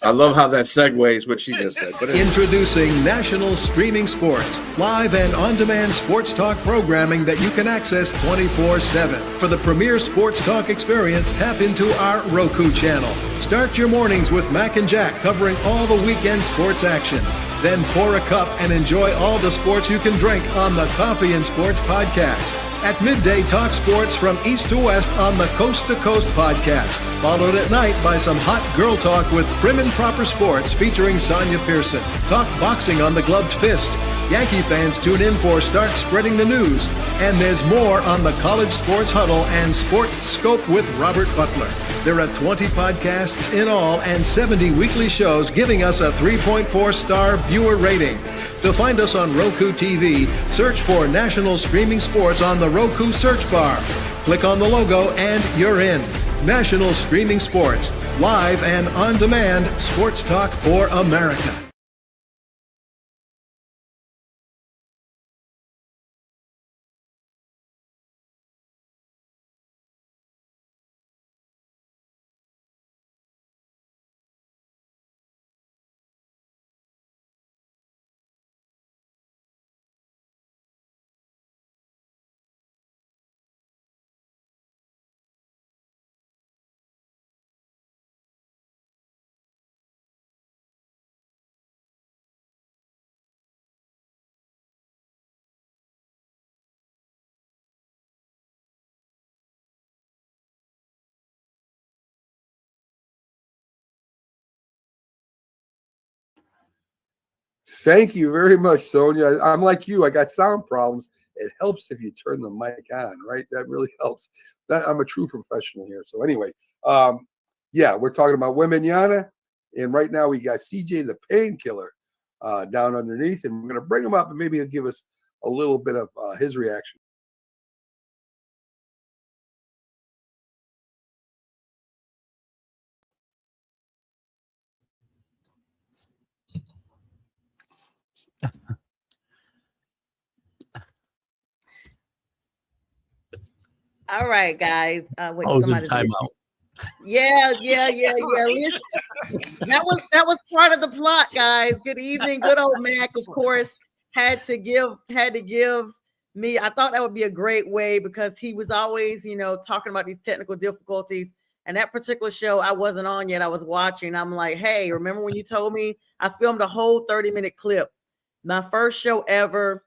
I love how that segues what she just said. But Introducing National Streaming Sports, live and on-demand sports talk programming that you can access 24/7. For the premier sports talk experience, tap into our Roku channel. Start your mornings with Mac and Jack covering all the weekend sports action. Then pour a cup and enjoy all the sports you can drink on the Coffee and Sports podcast. At midday, talk sports from east to west on the Coast to Coast podcast. Followed at night by some hot girl talk with Prim and Proper Sports featuring Sonia Pearson. Talk boxing on the Gloved Fist. Yankee fans tune in for Start Spreading the News. And there's more on the College Sports Huddle and Sports Scope with Robert Butler. There are 20 podcasts in all and 70 weekly shows giving us a 3.4-star viewer rating. To find us on Roku TV, search for National Streaming Sports on the Roku search bar. Click on the logo and you're in. National Streaming Sports, live and on-demand sports talk for America. Thank you very much, Sonia. I'm like you. I got sound problems. It helps if you turn the mic on, right? That really helps. I'm a true professional here. So anyway, yeah, we're talking about Wembanyama, and right now we got CJ the Painkiller down underneath, and we're going to bring him up, and maybe he'll give us a little bit of his reaction. All right, guys. Wait, Oh, it's a timeout. Yeah. Listen, that was part of the plot, guys. Good evening. Good old Mac, of course, had to give me. I thought that would be a great way because he was always, talking about these technical difficulties. And that particular show I wasn't on yet. I was watching. I'm like, hey, remember when you told me I filmed a whole 30-minute clip? My first show ever.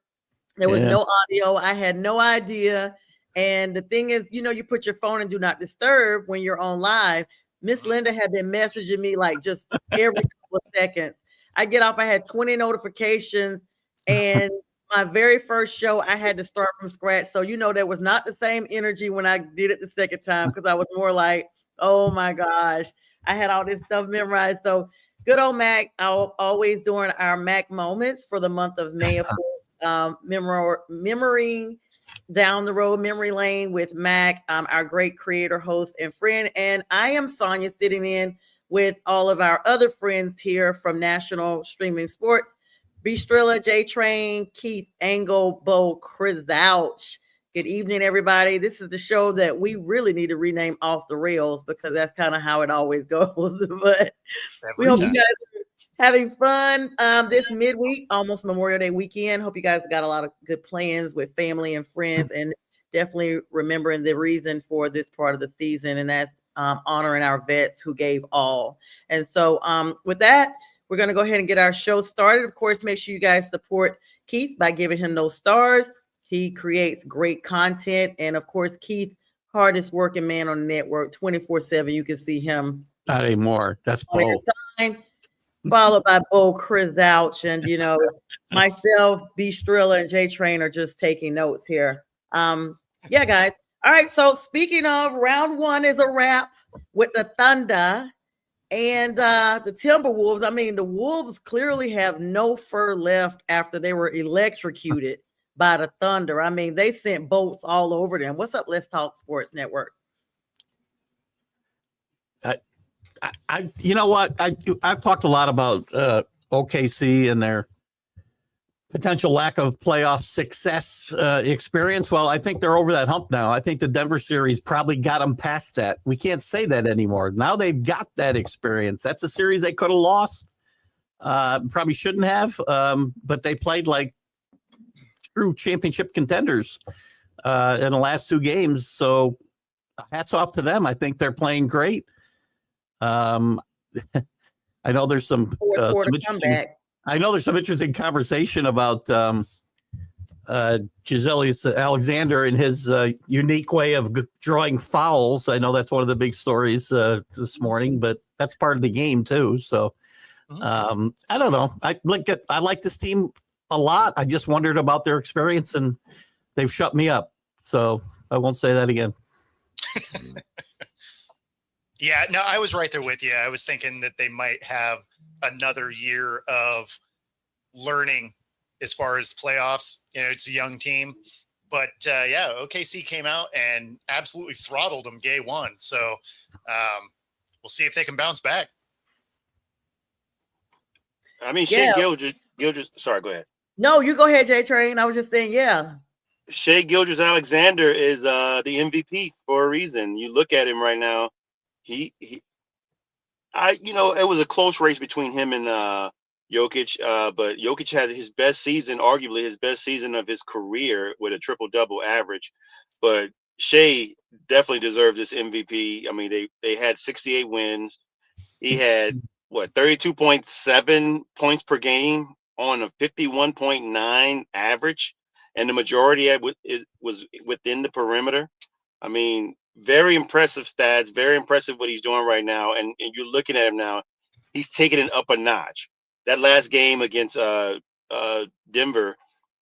There was no audio. I had no idea. And the thing is, you put your phone in do not disturb when you're on live. Miss Linda had been messaging me like just every couple of seconds. I get off, I had 20 notifications, and my very first show, I had to start from scratch. So, there was not the same energy when I did it the second time because I was more like, oh my gosh, I had all this stuff memorized. So good old Mac, always doing our Mac moments for the month of May, of course, memory down the road, memory lane with Mac, our great creator, host, and friend. And I am Sonia, sitting in with all of our other friends here from National Streaming Sports. B. Strilla, J Train, Keith Angle, Bo Krizouch. Good evening, everybody. This is the show that we really need to rename Off the Rails because that's kind of how it always goes. But we hope you guys are having fun this midweek, almost Memorial Day weekend. Hope you guys got a lot of good plans with family and friends, and definitely remembering the reason for this part of the season, and that's honoring our vets who gave all. And so with that, we're going to go ahead and get our show started. Of course, make sure you guys support Keith by giving him those stars. He creates great content. And of course, Keith, hardest working man on the network, 24/7. You can see him. Not anymore. That's Bo. Followed by Bo Krizouch. And, myself, B. Strilla, and J Train are just taking notes here. Yeah, guys. All right. So speaking of, round one is a wrap with the Thunder and the Timberwolves. I mean, the Wolves clearly have no fur left after they were electrocuted by the Thunder. I mean, they sent boats all over them. What's up, Let's Talk Sports Network? You know what? I've talked a lot about OKC and their potential lack of playoff success experience. Well, I think they're over that hump now. I think the Denver series probably got them past that. We can't say that anymore. Now they've got that experience. That's a series they could have lost. Probably shouldn't have, but they played like true championship contenders in the last 2 games. So hats off to them. I think they're playing great. I know there's some interesting. I know there's some interesting conversation about Gisele Alexander and his unique way of drawing fouls. I know that's one of the big stories this morning, but that's part of the game too. So I don't know. I like this team a lot. I just wondered about their experience, and they've shut me up. So I won't say that again. Yeah, no, I was right there with you. I was thinking that they might have another year of learning as far as the playoffs. It's a young team, but OKC came out and absolutely throttled them day one. So we'll see if they can bounce back. I mean, Shea Gilgeous. Sorry, go ahead. No, you go ahead, J Train. I was just saying, yeah. Shea Gilgeous Alexander is the MVP for a reason. You look at him right now. It was a close race between him and Jokic, but Jokic had his best season, arguably his best season of his career with a triple-double average. But Shea definitely deserves this MVP. I mean, they had 68 wins. He had 32.7 points per game on a 51.9 average, and the majority was within the perimeter. I mean, very impressive stats, very impressive what he's doing right now. And you're looking at him now, he's taking it up a notch. That last game against Denver,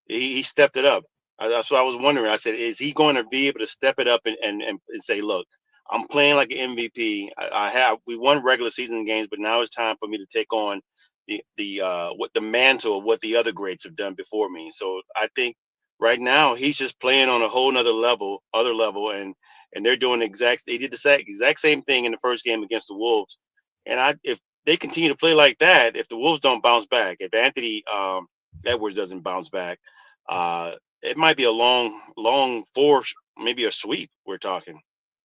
he stepped it up. So I was wondering, I said, is he going to be able to step it up and say, look, I'm playing like an MVP. We won regular season games, but now it's time for me to take on the mantle of what the other greats have done before me. So I think right now he's just playing on a whole nother level, and they're doing they did the exact same thing in the first game against the Wolves. And if they continue to play like that, if the Wolves don't bounce back, if Anthony Edwards doesn't bounce back, it might be a long 4, maybe a sweep we're talking,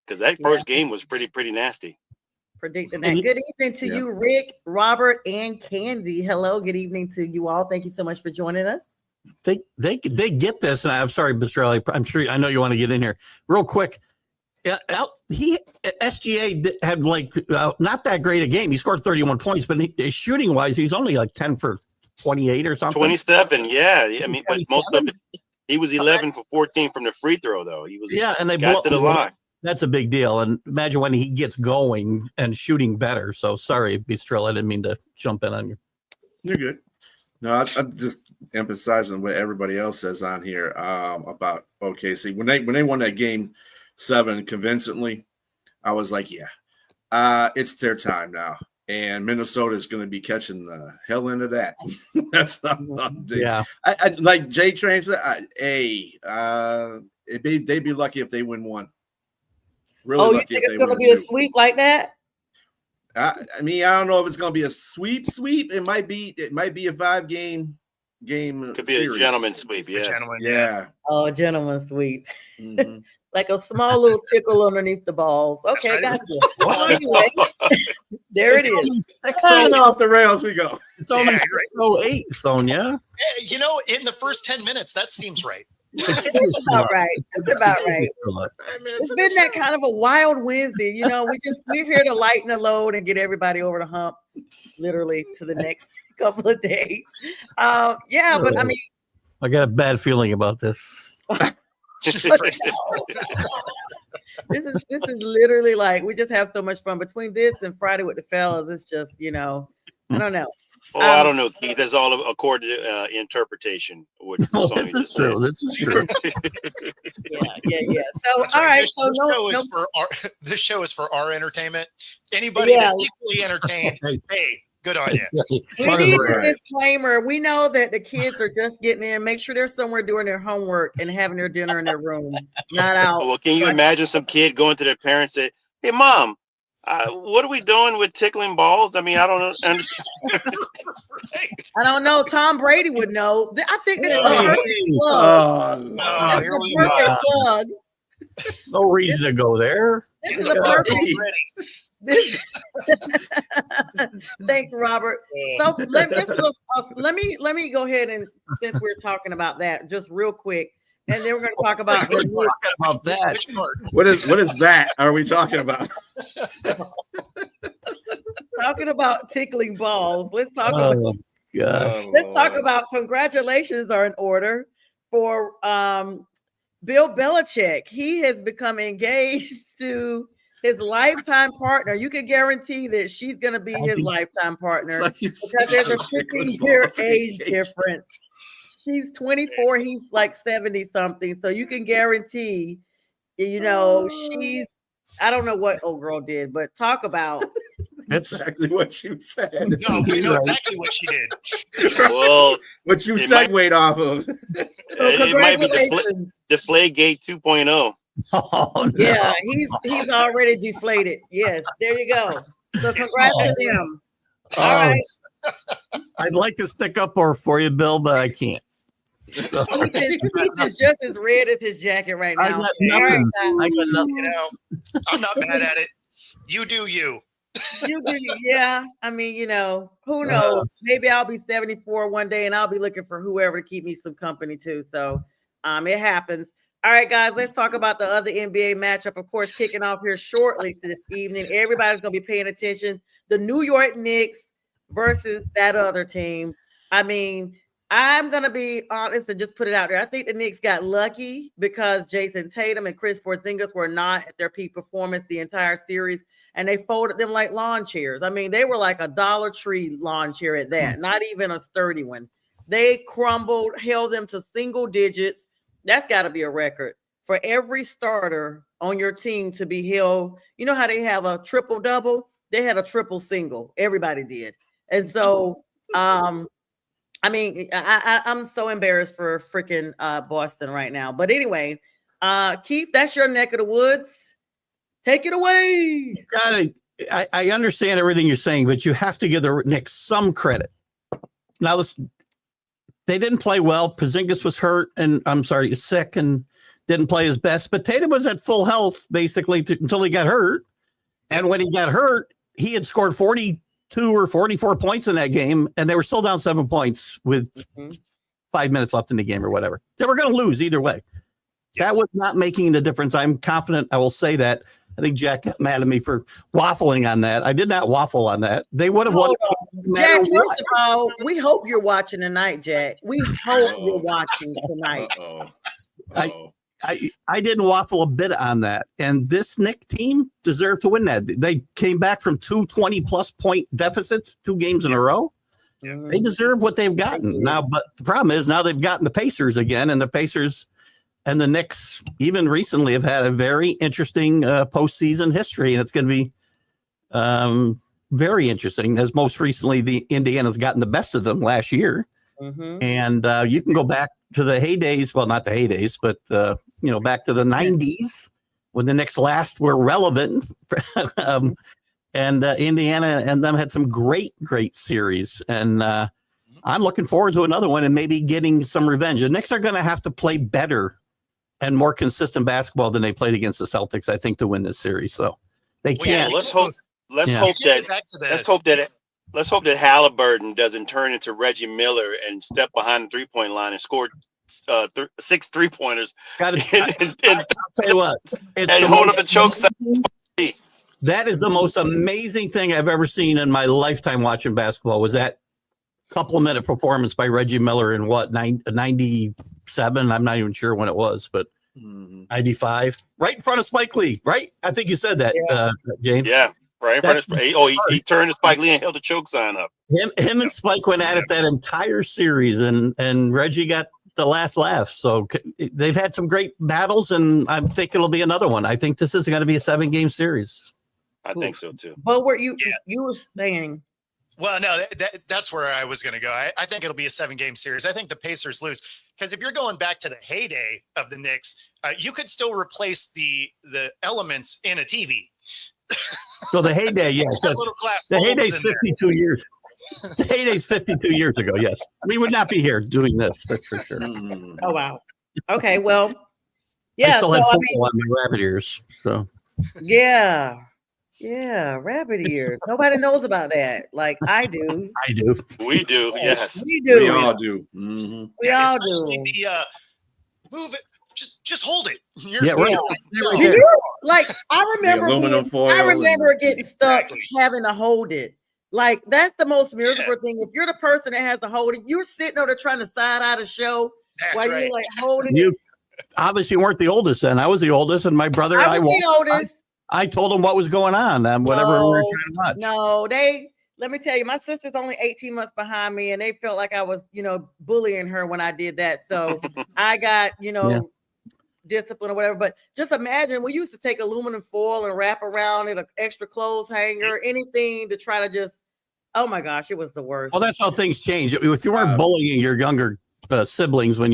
because that first game was pretty nasty. Predicting that. Good evening to you, Rick, Robert, and Candy. Hello, good evening to you all. Thank you so much for joining us. They get this, and I'm sorry, Bistrelli, I know you want to get in here real quick. SGA had not that great a game. He scored 31 points, but shooting wise, he's only like 10 for 28 or something. 27, yeah. I mean, but most of it, he was 11 for 14 from the free throw, though. He was and they got to the line. That's a big deal. And imagine when he gets going and shooting better. So sorry, Bistrelli, I didn't mean to jump in on you. You're good. No, I'm just emphasizing what everybody else says on here about OKC. When they won that game 7 convincingly, I was like, it's their time now. And Minnesota is going to be catching the hell into that. That's not I like Jay Train said, they'd be lucky if they win one. Really you think it's going to be a sweep like that? I mean, I don't know if it's going to be a sweep. It might be a 5-game Could be series. A gentleman's sweep, yeah. Yeah. Oh, a gentleman's sweep. Mm-hmm. Like a small little tickle underneath the balls. Okay, gotcha. Well, anyway, there it is. Off the rails we go. It's only 6:08, Sonia. In the first 10 minutes, that seems right. It's about right. It's about right. It's been that kind of a wild Wednesday. We're here to lighten the load and get everybody over the hump, literally to the next couple of days. But I mean, I got a bad feeling about this. This is literally like we just have so much fun between this and Friday with the fellas. It's just I don't know. I don't know, Keith. That's all according to interpretation. This is true. Yeah. So all right. This show is for our entertainment. Anybody that's equally entertained, hey, good on you. We need a disclaimer. We know that the kids are just getting in. Make sure they're somewhere doing their homework and having their dinner in their room, not out. Well, can you imagine some kid going to their parents and say, "Hey, Mom, what are we doing with tickling balls?" I mean, I don't know. I don't know. Tom Brady would know. I think this is a Hey, perfect plug. Oh, Oh, This here is we a perfect go. plug. no reason to go there. This is a perfect. This, thanks, Robert. So let me go ahead and since we're talking about that, just real quick, and then we're going to talk about We're the talking about that. Which part? what is that? Are we talking about? talking about tickling balls. Let's talk about. Oh gosh. Oh, Let's talk Lord. about congratulations are in order for Bill Belichick. He has become engaged to his lifetime partner. You can guarantee that she's going to be his lifetime partner It's like you because said, there's a tickling 50-year balls. age difference. She's 24, he's like 70 something. So you can guarantee, she's, I don't know what old girl did, but talk about. That's Exactly what you said. No, we know exactly what she did. Well, What you It might- segued off of. So it might be congratulations. Deflategate 2.0. oh no. Yeah, he's already deflated. Yes, there you go. So congrats to him. All right. I'd like to stick up for you, Bill, but I can't. So, He's just as red as his jacket right I now. got All right, nothing. guys. I got nothing. You know, I'm not mad at it. You do you. You do, yeah. I mean, who knows? Maybe I'll be 74 one day and I'll be looking for whoever to keep me some company too. So it happens. All right, guys, let's talk about the other NBA matchup. Of course, kicking off here shortly this evening. Everybody's gonna be paying attention. The New York Knicks versus that other team. I mean, I'm gonna be honest and just put it out there. I think the Knicks got lucky because Jason Tatum and Chris Porzingis were not at their peak performance the entire series, and they folded them like lawn chairs. I mean, they were like a Dollar Tree lawn chair at that, not even a sturdy one. They crumbled, held them to single digits. That's got to be a record for every starter on your team to be held. You know how they have a triple double? They had a triple single. Everybody did, and so. I mean, I'm so embarrassed for freaking Boston right now. But anyway, Keith, that's your neck of the woods. Take it away. I understand everything you're saying, but you have to give the Knicks some credit. Now, they didn't play well. Porzingis was hurt, and sick, and didn't play his best. But Tatum was at full health basically until he got hurt. And when he got hurt, he had scored 42 or 44 points in that game, and they were still down 7 points with 5 minutes left in the game or whatever. They were going to lose either way. That was not making the difference. I'm confident I will say that. I think Jack got mad at me for waffling on that. I did not waffle on that. They would have won. Jack, first of all, we hope you're watching tonight, Jack. We hope you're watching tonight. I didn't waffle a bit on that. And this Knick team deserved to win that. They came back from 2 20-plus point deficits 2 games in a row. Yeah. They deserve what they've gotten now. But the problem is now they've gotten the Pacers again, and the Pacers and the Knicks even recently have had a very interesting postseason history, and it's going to be very interesting, as most recently the Indiana's gotten the best of them last year. And you can go back to the heydays, well, not the heydays, but back to the 90s when the Knicks last were relevant. And Indiana and them had some great series. And I'm looking forward to another one and maybe getting some revenge. The Knicks are going to have to play better and more consistent basketball than they played against the Celtics, I think, to win this series. So they can't. Let's hope that Halliburton doesn't turn into Reggie Miller and step behind the 3-point line and score 6 3-pointers. I'll tell you what, and hold up a choke. That is the most amazing thing I've ever seen in my lifetime watching basketball. Was that couple-minute performance by Reggie Miller in 97? I'm not even sure when it was, but 95, right in front of Spike Lee, right? I think you said that, James. Yeah, right in front of Spike. Oh, he turned to Spike Lee and held the choke sign up. Him and Spike went at it that entire series, and Reggie got the last laugh. So they've had some great battles, and I think it'll be another one. I think this is going to be a 7-game series. I think so too. But were you were saying? Well, no, that's where I was going to go. I think it'll be a 7-game series. I think the Pacers lose because if you're going back to the heyday of the Knicks, you could still replace the elements in a TV. So the heyday, yeah. Little glass The bulbs heyday's in there. 52 years. The heydays 52 years ago. Yes, we would not be here doing this. That's for sure. Mm. Oh wow. Okay, well, I yeah. still So have I football on my rabbit ears. So yeah, rabbit ears. Nobody knows about that. Like I do. I do. We do, yes. We do. We all do. Mhm. We all especially do. the move it. Just hold it. You're Yeah, right. no. Right Do there. you like? I remember. aluminum being- foil I remember and- getting stuck Exactly. having to hold it. Like that's the most miserable thing. If you're the person that has to hold it, you're sitting over there trying to side out a show That's while right. you're like holding it. You obviously weren't the oldest then. I was the oldest, and my brother. I was the oldest. I told him what was going on and whatever we were No, trying to watch. No, let me tell you, my sister's only 18 months behind me, and they felt like I was, bullying her when I did that. So I got, Yeah. discipline or whatever. But just imagine we used to take aluminum foil and wrap around it, an extra clothes hanger, anything to try to just, oh my gosh, it was the worst. Well, that's how things change. If you weren't bullying your younger siblings when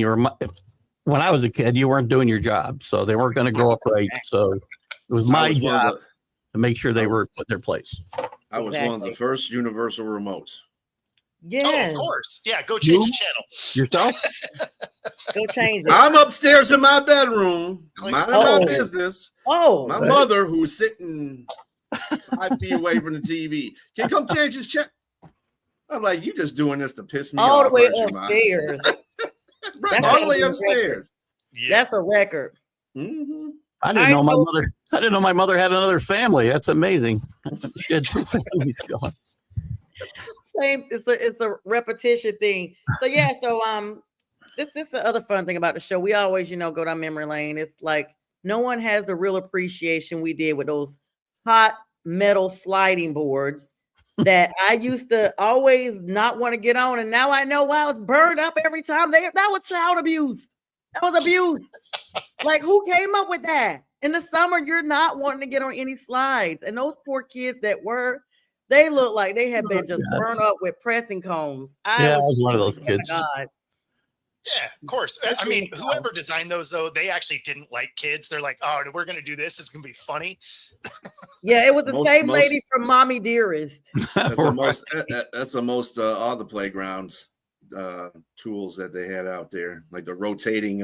when I was a kid, you weren't doing your job, so they weren't going to grow up right. So it was my I was one of job to make sure they were put in their place. I was one of the Exactly. first universal remotes. Oh, Yes, of course. Yeah, go change the channel. Yourself? go change it. I'm upstairs in my bedroom, minding my Oh. business. Oh, My mother, who's sitting 5 feet away from the TV, can you come change his check. I'm like, you just doing this to piss me all off. the way aren't you, Ma?" upstairs. Right, That's all the way a record. upstairs. Yeah. That's a record. hmm I didn't All know my right, mother. I didn't know my mother had another family. That's amazing. She had 2 families going. Same. It's a repetition thing. So yeah. So this is the other fun thing about the show. We always go down memory lane. It's like no one has the real appreciation we did with those hot metal sliding boards that I used to always not want to get on, and now I know why I was burned up every time. That was child abuse. That was abuse. Like who came up with that? In the summer, you're not wanting to get on any slides, and those poor kids that were. They look like they had been just burned up with pressing combs. Yeah, I was one of those oh my kids. God. Yeah, of course. I mean, whoever designed those, though, they actually didn't like kids. They're like, oh, we're going to do this. It's going to be funny. Yeah, it was the Most- same most- lady from Mommy Dearest. That's the most. That's the most. All the playgrounds tools that they had out there, like the rotating.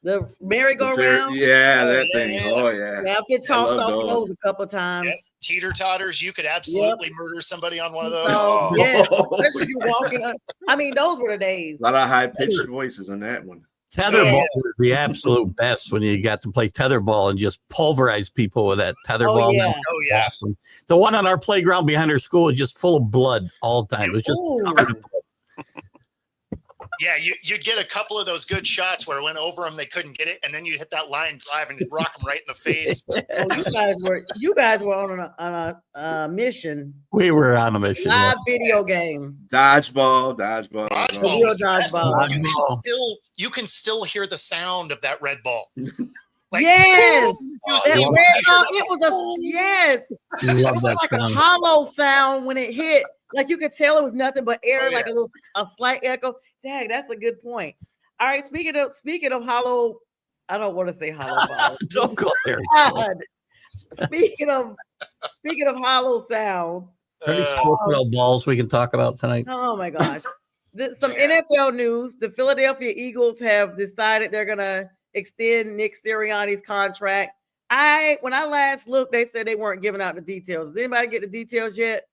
The merry-go-round. Yeah, that yeah, thing. yeah. Oh yeah. Yeah, I've been I tossed love off of those. those a couple times. Yep. Teeter-totters, you could absolutely murder somebody on one of those. So, Oh, yeah, especially you walking. I mean, those were the days. A lot of high pitched voices on that one. Tetherball Yeah. was the absolute best when you got to play tetherball and just pulverize people with that tetherball. yeah. Oh, yeah. Awesome. The one on our playground behind our school was just full of blood all the time. It was just Ooh. covered in blood. Yeah, you'd get a couple of those good shots where it went over them, they couldn't get it, and then you hit that line drive and you'd rock them right in the face. Oh, you guys were on a mission. We were on a mission. Live yes. video game. Dodgeball. Dodgeball Real was the best. dodgeball. You can still hear the sound of that red ball. Yes. you That see- red ball, it was yes. We It love was that like a sound. hollow sound when it hit. Like you could tell it was nothing but air, Oh, yeah. like a slight echo. Dang, that's a good point. All right, speaking of hollow, I don't want to say hollow ball. Don't go there. God. Speaking of hollow sound, Any sports ball balls we can talk about tonight? oh my gosh. Some NFL news. The Philadelphia Eagles have decided they're gonna extend Nick Sirianni's contract. When I last looked, they said they weren't giving out the details. Does anybody get the details yet?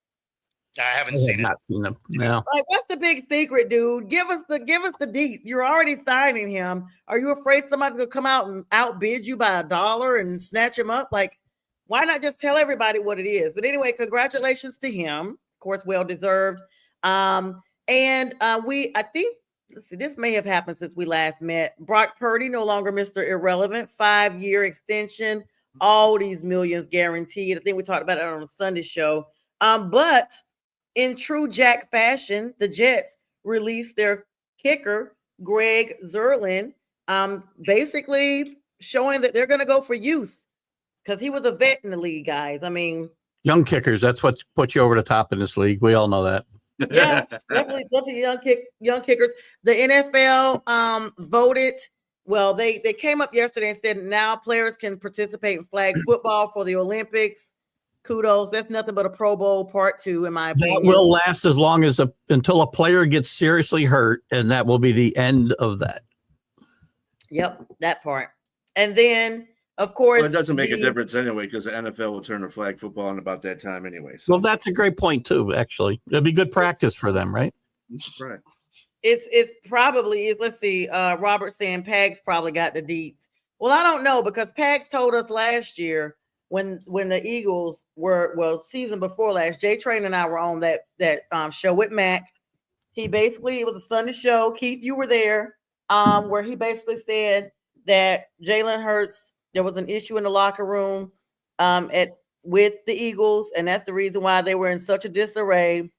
I haven't I have seen it. not seen them. No. Like, what's the big secret, dude? Give us the deets. You're already signing him. Are you afraid somebody's gonna come out and outbid you by $1 and snatch him up? Like, why not just tell everybody what it is? But anyway, congratulations to him. Of course, well deserved. I think let's see, this may have happened since we last met. Brock Purdy, no longer Mr. Irrelevant, 5-year extension, all these millions guaranteed. I think we talked about it on a Sunday show. But in true Jack fashion, the Jets released their kicker, Greg Zerlin, basically showing that they're going to go for youth because he was a vet in the league, guys. I mean, Young kickers, that's what puts you over the top in this league. We all know that. yeah, definitely young kickers. The NFL voted. Well, they came up yesterday and said now players can participate in flag football for the Olympics. kudos. That's nothing but a Pro Bowl part 2, in my opinion. That will last as long as until a player gets seriously hurt, and that will be the end of that. Yep, that part. And then, of course, Well, it doesn't make a difference anyway because the NFL will turn to flag football in about that time anyway. So. Well, that's a great point too. Actually, it'd be good practice for them, right? Right. It's probably, let's see, Robert saying Pags probably got the deets. Well, I don't know, because Pags told us last year when the Eagles were, well, season before last, Jay Train and I were on that show with Mac. He basically, it was a Sunday show. Keith, you were there, where he basically said that Jalen Hurts, there was an issue in the locker room with the Eagles, and that's the reason why they were in such a disarray.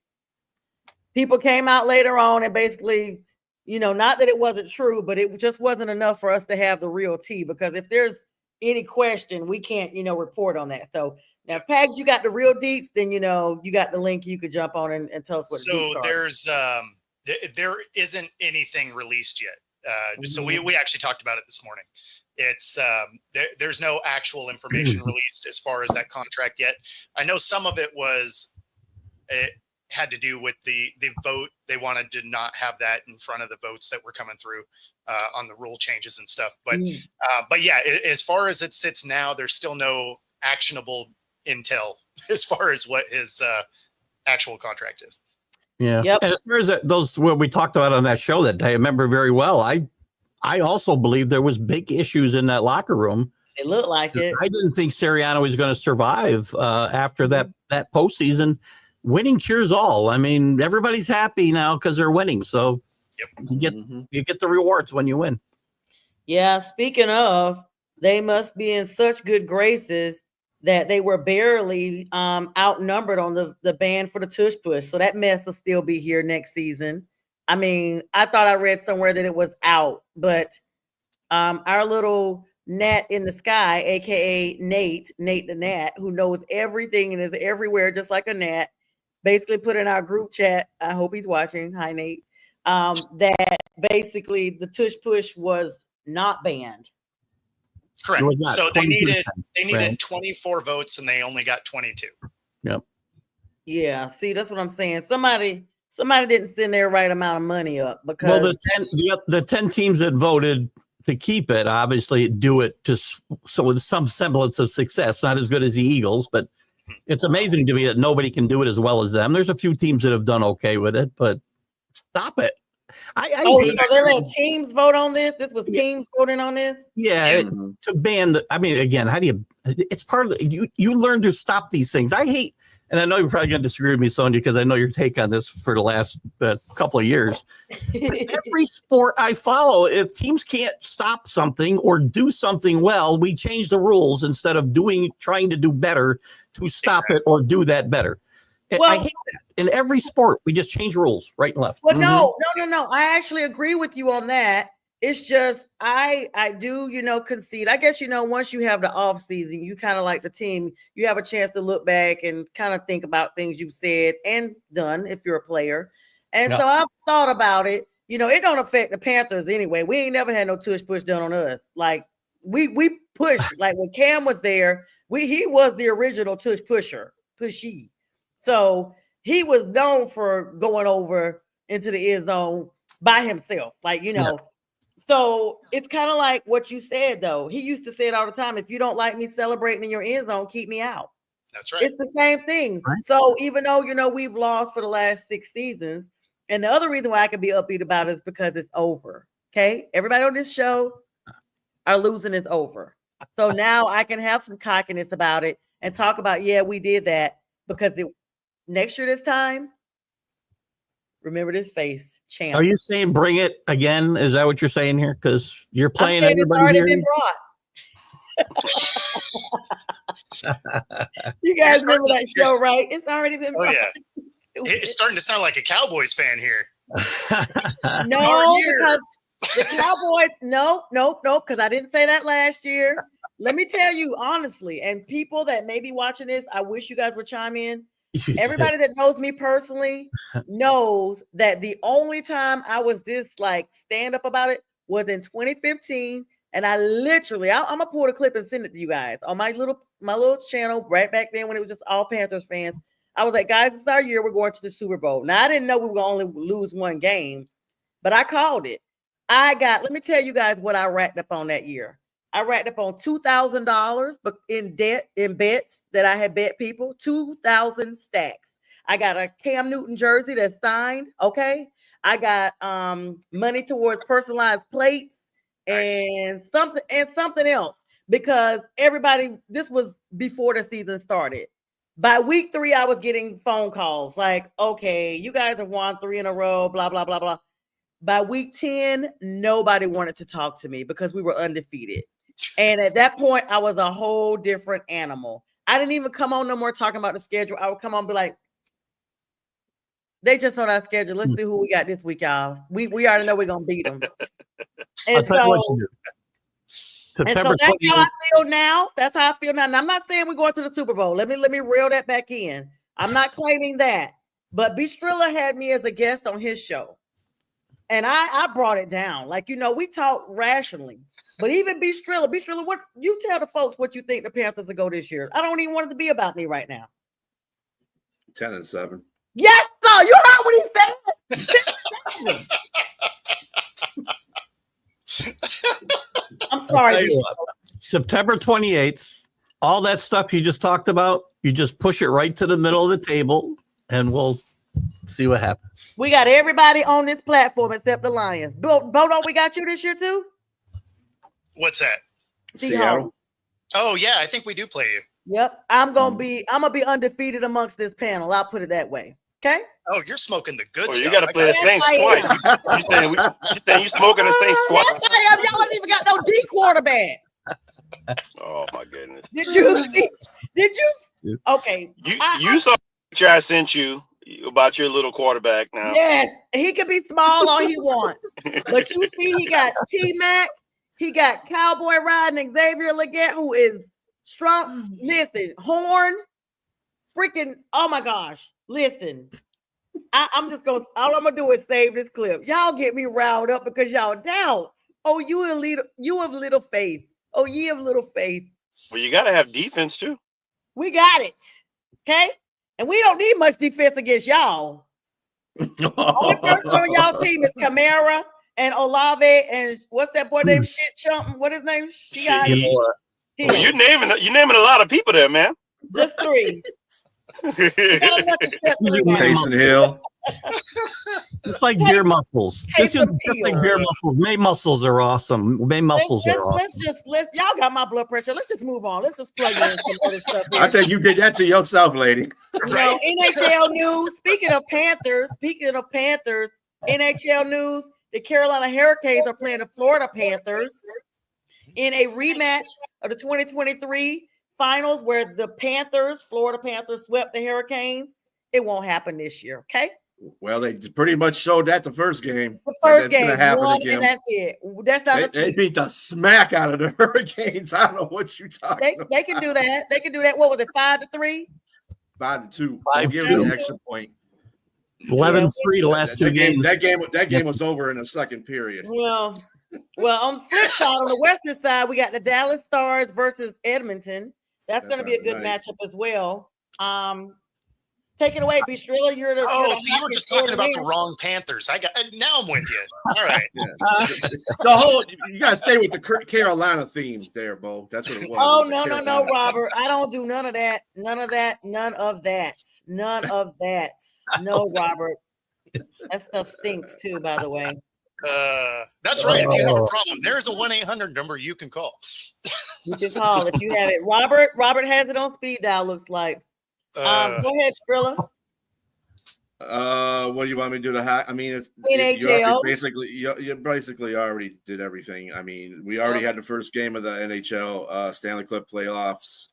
People came out later on and basically, not that it wasn't true, but it just wasn't enough for us to have the real tea, because if there's any question, we can't, report on that. So now, if Pags, you got the real deets, then, you got the link you could jump on and tell us what the deets are. So there isn't anything released yet. So we actually talked about it this morning. It's there's no actual information released as far as that contract yet. I know some of it had to do with the vote. They wanted to not have that in front of the votes that were coming through on the rule changes and stuff. But yeah, as far as it sits now, there's still no actionable intel as far as what his actual contract is. Yeah. Yep. And as far as those what we talked about on that show that day, I remember very well. I also believe there was big issues in that locker room. It looked like it. I didn't think Sirianni was going to survive after that postseason. Winning cures all. I mean, everybody's happy now because they're winning. So you get the rewards when you win. Yeah. Speaking of, they must be in such good graces that they were barely outnumbered on the ban for the tush push. So that mess will still be here next season. I mean, I thought I read somewhere that it was out, but our little gnat in the sky, aka Nate the Gnat, who knows everything and is everywhere just like a gnat, basically put in our group chat, I hope he's watching, hi Nate, that basically the tush push was not banned. Correct. So they needed right? 24 votes and they only got 22. Yep. Yeah, see, that's what I'm saying. Somebody didn't send their right amount of money up, because the 10 teams that voted to keep it obviously do it so with some semblance of success. Not as good as the Eagles, but it's amazing to me that nobody can do it as well as them. There's a few teams that have done okay with it, but stop it. So they let teams vote on this? This was teams voting on this? Yeah, to ban again, how do you, it's part of you learn to stop these things. I hate, and I know you're probably going to disagree with me, Sonia, because I know your take on this for the last couple of years. Every sport I follow, if teams can't stop something or do something well, we change the rules instead of trying to do better to stop it or do that better. Well, I hate that. In every sport, we just change rules right and left. Well, no. I actually agree with you on that. It's just I do, concede. I guess, once you have the off season, you kind of like the team, you have a chance to look back and kind of think about things you've said and done if you're a player. And so I've thought about it. It don't affect the Panthers anyway. We ain't never had no tush push done on us. Like we pushed, like when Cam was there, he was the original tush pushy. So he was known for going over into the end zone by himself, So it's kind of like what you said, though. He used to say it all the time. If you don't like me celebrating in your end zone, keep me out. That's right. It's the same thing. Right. So even though, we've lost for the last 6 seasons, and the other reason why I can be upbeat about it is because it's over. Okay. Everybody on this show, our losing is over. So now I can have some cockiness about it and talk about, we did that, because next year this time, remember this face, champ. Are you saying bring it again? Is that what you're saying here? Because you're playing everybody. It's already here. been brought. You guys remember that show, right? It's already been brought. Yeah. It's starting to sound like a Cowboys fan here. No, because the Cowboys, no, because I didn't say that last year. Let me tell you honestly, and people that may be watching this, I wish you guys would chime in. Everybody that knows me personally knows that the only time I was this stand up about it was in 2015 And I literally, I'm gonna pull the clip and send it to you guys on my little channel right back then when it was just all Panthers fans. I was like, guys, it's our year. We're going to the Super Bowl. Now I didn't know we were gonna only lose one game, but I called it. Let me tell you guys what I racked up on that year. I racked up on $2,000 but in bets that I had bet people, 2,000 stacks. I got a Cam Newton jersey that's signed. Okay. I got money towards personalized plates and something else because this was before the season started. By week 3, I was getting phone calls like, okay, you guys have won 3 in a row, blah, blah, blah, blah. By week 10, nobody wanted to talk to me because we were undefeated. And at that point, I was a whole different animal. I didn't even come on no more talking about the schedule. I would come on and be like, they just on our schedule. Let's see who we got this week, y'all. We already know we're going to beat them. And so that's how I feel now. That's how I feel now. And I'm not saying we're going to the Super Bowl. Let me reel that back in. I'm not claiming that. But B. Strilla had me as a guest on his show. And I brought it down. Like, we talk rationally. But even B. Strilla, what you tell the folks what you think the Panthers will go this year. I don't even want it to be about me right now. 10-7. Yes, sir. You heard what he said. I'm sorry. September 28th, all that stuff you just talked about, you just push it right to the middle of the table and we'll see what happens. We got everybody on this platform except the Lions. Bodo, we got you this year too? What's that? Seattle. Oh yeah, I think we do play you. Yep. I'm gonna be undefeated amongst this panel. I'll put it that way. Okay. Oh, you're smoking the good stuff. You got to play the Saints twice. You saying you smoking the Saints twice? Yes, I am. Y'all ain't even got no D quarterback. Oh my goodness. Did you? Okay. You saw the picture I sent you about your little quarterback now. Yes, he can be small all he wants. But you see, he got T-Mac, he got Cowboy riding Xavier Legette, who is strong. Listen, Horn, freaking, oh my gosh. Listen, I'm just going to, all I'm going to do is save this clip. Y'all get me riled up because y'all doubt. Oh, you of little faith. Oh, ye of little faith. Well, you got to have defense too. We got it. Okay? And we don't need much defense against y'all. Only person on y'all team is Kamara and Olave and what's that boy named Shit Chump? What his name? You're naming a lot of people there, man. Just 3. Taysom Hill. It's like beer muscles. Just like beer muscles. May muscles are awesome. May muscles are awesome. Y'all got my blood pressure. Let's just move on. Let's just plug in some other stuff here. I think you did that to yourself, lady. NHL news. Speaking of Panthers, NHL news. The Carolina Hurricanes are playing the Florida Panthers in a rematch of the 2023 finals where the Florida Panthers swept the Hurricanes. It won't happen this year, okay? Well, they pretty much showed that the first game. The first game, and that's it. That's not they beat the smack out of the Hurricanes. I don't know what you talking about. They can do that. They can do that. What was it, 5-3? 5-2. I'll give them an extra point. 11-3 the last two games. That game was over in the second period. Well, on the flip side, on the western side, we got the Dallas Stars versus Edmonton. That's going to be a good matchup as well. Take it away, B. Strilla. You were just talking about the wrong Panthers. Now I'm with you. All right. You got to stay with the Carolina theme there, Bo. That's what it was. Oh, no, Robert. I don't do none of that. None of that. No, Robert. That stuff stinks too, by the way. That's right. If you have a problem, there's a 1-800 number you can call. You can call if you have it. Robert has it on speed dial, looks like. Go ahead, Strilla. What do you want me to do to hack? I mean, it's NHL. You basically already did everything. I mean, we already had the first game of the NHL Stanley Cup playoffs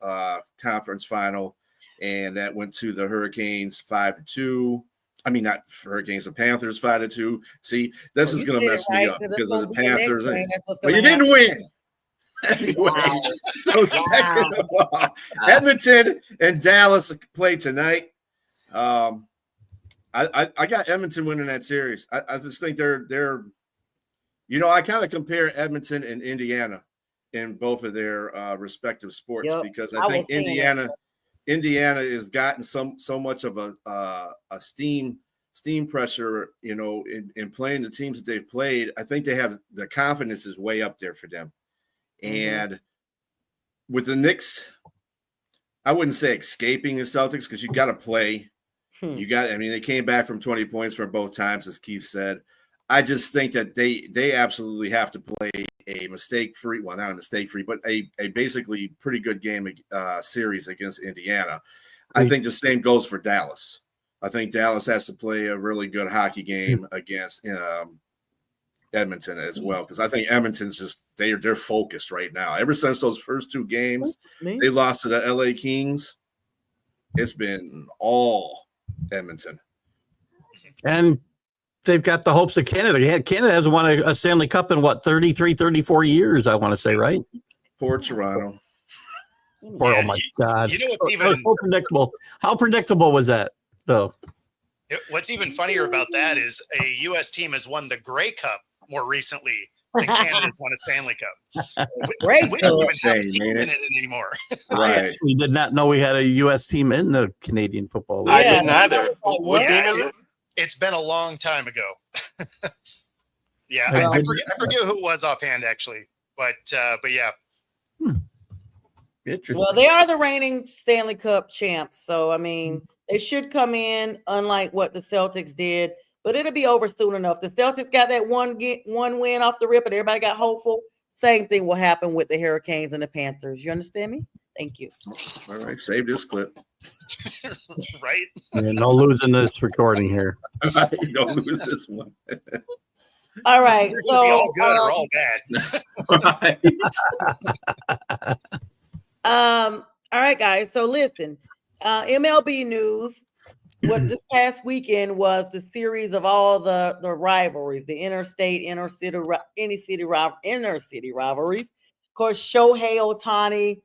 conference final, and that went to the Hurricanes 5-2. I mean, not Hurricanes, the Panthers 5-2. See, this is going to mess me up because of the Panthers. But you didn't win. Anyway, so second of all, Edmonton and Dallas play tonight. I got Edmonton winning that series. I just think they're I kind of compare Edmonton and Indiana in both of their respective sports, Yep, because I I think was seeing that. Indiana has gotten so much of a steam pressure, in playing the teams that they've played. I think they have the confidence is way up there for them. And with the Knicks, I wouldn't say escaping the Celtics, because you got to play. They came back from 20 points for both times, as Keith said. I just think that they absolutely have to play a mistake-free, well, not a mistake-free, but a basically pretty good game series against Indiana. I think the same goes for Dallas. I think Dallas has to play a really good hockey game against Edmonton as well, because I think Edmonton's just they're focused right now. Ever since those first two games they lost to the LA Kings, it's been all Edmonton. And they've got the hopes of Canada. Canada hasn't won a Stanley Cup in 33, 34 years, I want to say, right? Poor Toronto. Oh my God. You know what's even so predictable. How predictable was that, though? What's even funnier about that is a U.S. team has won the Grey Cup more recently than Canada's won a Stanley Cup. We don't even have a team in it anymore. I actually did not know we had a U.S. team in the Canadian Football League. I didn't either. What Yeah, team is it? It's been a long time ago. I forget who it was offhand, actually. But yeah. Interesting. Well, they are the reigning Stanley Cup champs. So, I mean, they should come in, unlike what the Celtics did. But it'll be over soon enough. The Celtics got that one win off the rip, and everybody got hopeful. Same thing will happen with the Hurricanes and the Panthers. You understand me? Thank you. All right, save this clip. Right? Yeah, no losing this recording here. Don't lose this one. All right. It's So, be all good or all bad. all right, guys. So listen, MLB news. What this past weekend was the series of all the rivalries, the interstate, inner city rivalries. Of course, Shohei Ohtani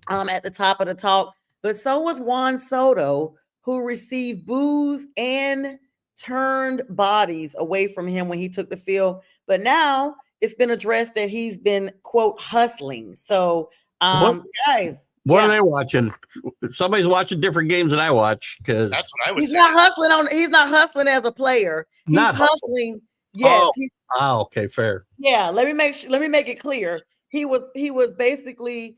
at the top of the talk, but so was Juan Soto, who received boos and turned bodies away from him when he took the field. But now it's been addressed that he's been, quote, hustling. So, guys. What are they watching? Somebody's watching different games than I watch, because that's what I was He's saying. He's not hustling as a player. He's Not hustling. Yes. Okay, fair. Yeah. Let me make it clear. He was basically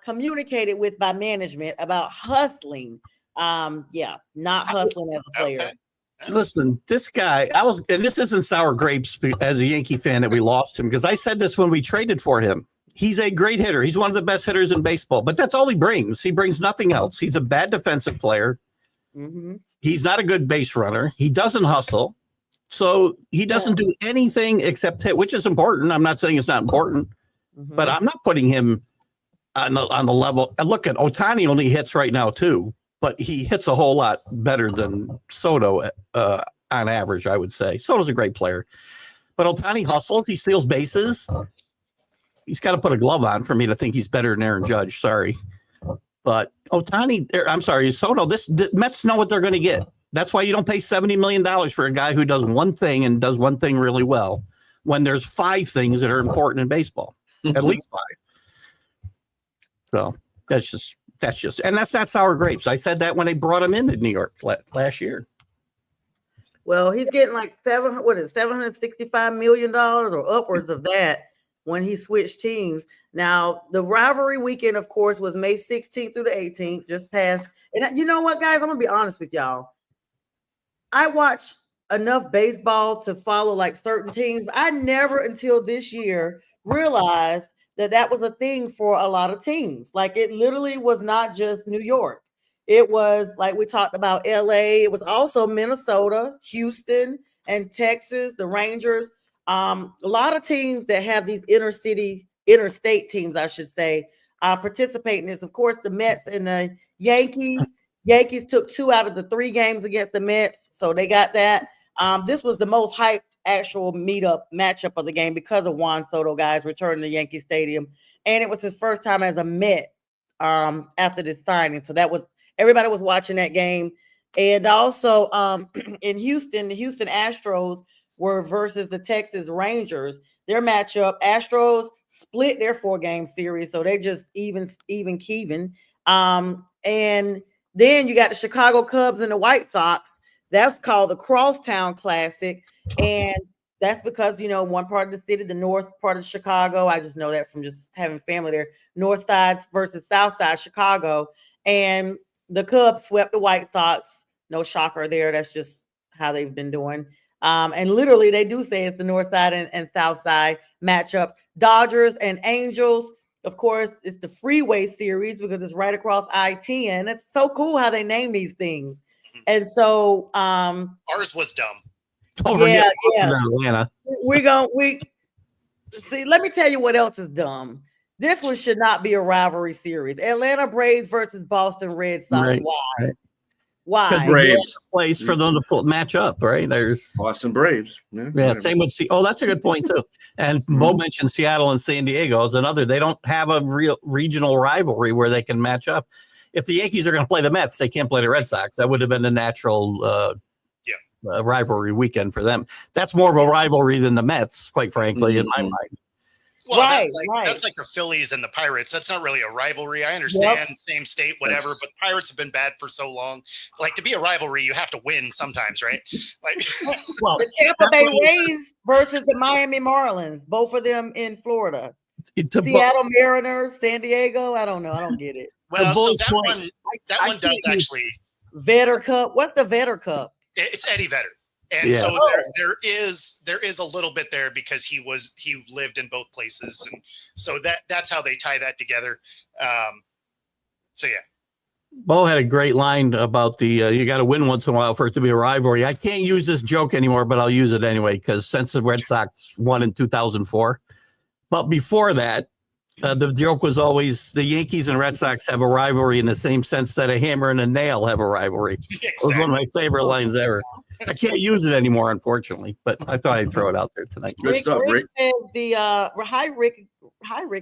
communicated with by management about hustling. Not hustling as a player. Okay. Listen, this guy, and this isn't sour grapes as a Yankee fan that we lost him, because I said this when we traded for him. He's a great hitter. He's one of the best hitters in baseball, but that's all he brings. He brings nothing else. He's a bad defensive player. Mm-hmm. He's not a good base runner. He doesn't hustle. So he doesn't do anything except hit, which is important. I'm not saying it's not important, but I'm not putting him on the level. And look at Ohtani only hits right now too, but he hits a whole lot better than Soto on average, I would say. Soto's a great player, but Ohtani hustles. He steals bases. He's got to put a glove on for me to think he's better than Aaron Judge. Sorry. But Soto, the Mets know what they're going to get. That's why you don't pay $70 million for a guy who does one thing and does one thing really well, when there's 5 things that are important in baseball, at least 5. So that's just, and that's not sour grapes. I said that when they brought him into New York last year. Well, he's getting like $765 million or upwards of that when he switched teams. Now, the rivalry weekend, of course, was May 16th through the 18th, just passed. And you know what, guys? I'm going to be honest with y'all. I watch enough baseball to follow like certain teams. I never until this year realized that was a thing for a lot of teams. Like, it literally was not just New York. It was, like we talked about, LA. It was also Minnesota, Houston, and Texas, the Rangers. A lot of teams that have these interstate teams, I should say, participate in this. Of course, the Mets and the Yankees. Yankees took 2 out of the 3 games against the Mets, so they got that. This was the most hyped actual matchup of the game because of Juan Soto, guys, returning to Yankee Stadium, and it was his first time as a Met after this signing. So everybody was watching that game, and also in Houston, the Houston Astros were versus the Texas Rangers. Their matchup, Astros split their 4-game series, so they just even Kevin. And then you got the Chicago Cubs and the White Sox. That's called the Crosstown Classic, and that's because one part of the city, the north part of Chicago. I just know that from just having family there. North side versus South side Chicago, and the Cubs swept the White Sox. No shocker there. That's just how they've been doing. And literally, they do say it's the North side and South side matchups. Dodgers and Angels. Of course, it's the Freeway Series because it's right across I-10. It's so cool how they name these things. And so ours was dumb. Don't forget Atlanta. We see, let me tell you what else is dumb. This one should not be a rivalry series. Atlanta Braves versus Boston Red Sox. Right. Why? Why? Because Braves. Place for them to match up, right? There's Boston Braves. yeah, same with that's a good point too. And Bo mentioned Seattle and San Diego is another. They don't have a real regional rivalry where they can match up. If the Yankees are going to play the Mets, they can't play the Red Sox. That would have been the natural rivalry weekend for them. That's more of a rivalry than the Mets, quite frankly, in my mind. Well, Right, that's like the Phillies and the Pirates. That's not really a rivalry. I understand, same state, whatever, but Pirates have been bad for so long. Like, to be a rivalry, you have to win sometimes, right? Like, Well, The Tampa Bay Rays versus the Miami Marlins, both of them in Florida. Seattle Mariners, San Diego. I don't know. I don't get it. well, so Bulls that point- one I does can't use- actually. Vetter Cup. What's the Vetter Cup? It's Eddie Vedder, and Yeah. so there is a little bit there because he lived in both places, and so that's how they tie that together. So yeah. Bo had a great line about the you got to win once in a while for it to be a rivalry. I can't use this joke anymore, but I'll use it anyway because since the Red Sox won in 2004, but before that, the joke was always the Yankees and Red Sox have a rivalry in the same sense that a hammer and a nail have a rivalry. It was one of my favorite lines ever. I can't use it anymore, unfortunately, but I thought I'd throw it out there tonight. Good stuff, Rick. Said hi Rick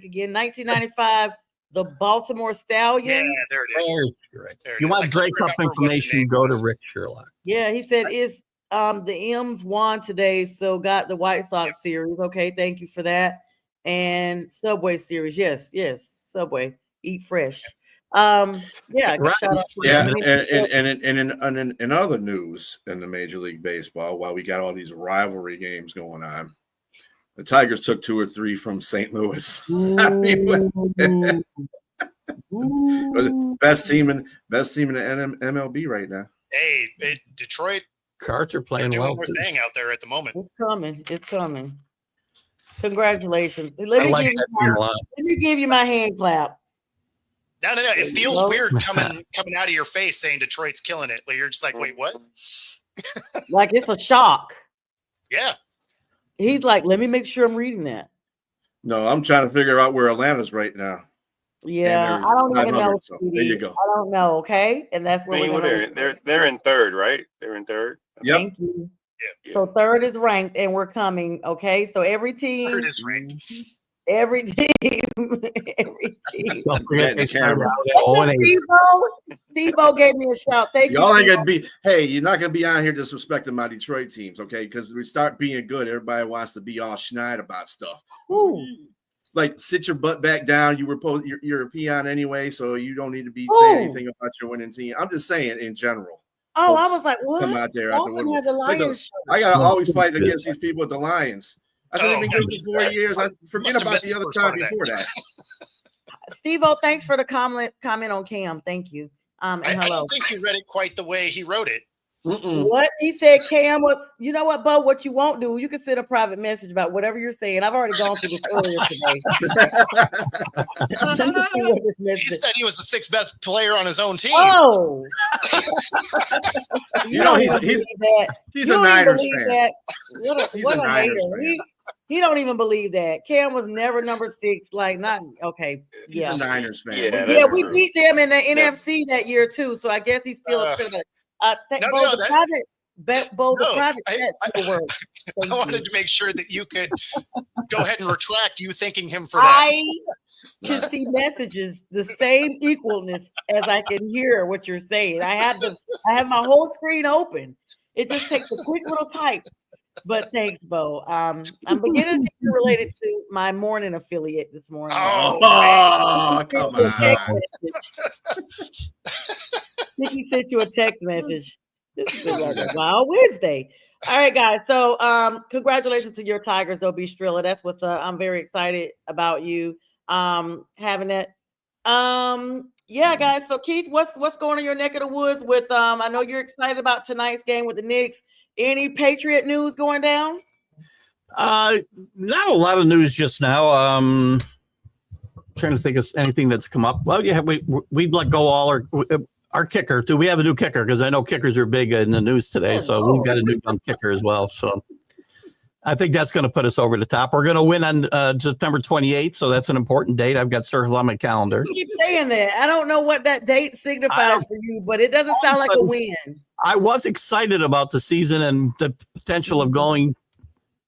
again. 1995, the Baltimore Yeah, Stallions. there it is. Correct. There it You is. I want couldn't Grey Cup remember what the information? name Go to was. Rick Sherlock. Yeah, he said it's the M's won today, so got the White Sox series. Okay, thank you for that. And Subway series, yes, Subway, eat fresh. Yeah, Right. shout out. Yeah, I mean, and in other news in the Major League Baseball, while we got all these rivalry games going on, the Tigers took 2 or 3 from St. Louis. I mean, best team in the MLB right now. Hey, Detroit, Cards are they're playing doing well. their too. thing out there at the moment. It's coming. Congratulations. Let I me, like give that you team my, a lot. let me give you my hand clap. No. It feels go. weird coming out of your face saying Detroit's killing it. Like, you're just like, wait, what? Like it's a shock. Yeah. He's like, let me make sure I'm reading that. No, I'm trying to figure out where Atlanta's right now. Yeah, they're I don't even 500, know. so there you go. I don't know. Okay, and that's where I mean, we're gonna. they're in third, right? They're in third. Yep. Thank you. Yeah. So third is ranked, and we're coming. Okay, so every team, Third is ranked. every team, every team. Don't forget the they started camera. out at 0-8. Steve-O gave me a shout. Thank you. Y'all ain't Steve-O. gonna be. Hey, you're not gonna be out here disrespecting my Detroit teams, okay? Because we start being good, everybody wants to be all schneid about stuff. Ooh. Like, sit your butt back down. You're a peon anyway, so you don't need to be Ooh. saying anything about your winning team. I'm just saying in general. Oh, I Folks, was like, what? come out there after Boston winning. has a Like Lions shirt. I gotta always fight against these people at the Lions. I said Oh, they've been good for 4 years. I forget Must have about missed the the other first time part of that. before that. Steve-O, thanks for the comment on Cam. Thank you. And I hello. don't think you read it quite the way he wrote it. Mm-mm. What he said, Cam was, you know what, Bo, what you won't do, you can send a private message about whatever you're saying. I've already gone through this earlier today. Let me see what this He message is. said he was the 6th best player on his own team. Oh, You know, don't he's even believe that. he's You a don't even Niners believe fan. that. What He's what a a Niners hater. fan. He don't even believe that. Cam was never number 6. Like, not okay. He's Yeah. a Niners fan. Yeah, We that's Yeah, get we it. beat them in the Yeah. NFC that year too. So I guess he's still upset about it. No, Bo, no, the that- private Bo, the No, private I- chat still works. Thank I you. wanted to make sure that you could go ahead and retract you thanking him for that. I can see messages the same equalness as I can hear what you're saying. I have my whole screen open. It just takes a quick little type. But thanks, Bo. I'm beginning to be related to my morning affiliate this morning. Oh, come Sent you a on. text message. Nikki sent you a text message. This is like a wild Wednesday. All right, guys. So congratulations to your Tigers, though, B. Strilla. That's what's I'm very excited about you having that. Yeah, guys. So Keith, what's going on in your neck of the woods with I know you're excited about tonight's game with the Knicks. Any Patriot news going down? Not a lot of news just now. Trying to think of anything that's come up. Well, yeah, we let go all our kicker. Do we have a new kicker? Because I know kickers are big in the news today. So we've got a new young kicker as well. So I think that's going to put us over the top. We're going to win on September 28th. So that's an important date. I've got circled on my calendar. You keep saying that. I don't know what that date signifies for you, but it doesn't sound like a win. I was excited about the season and the potential of going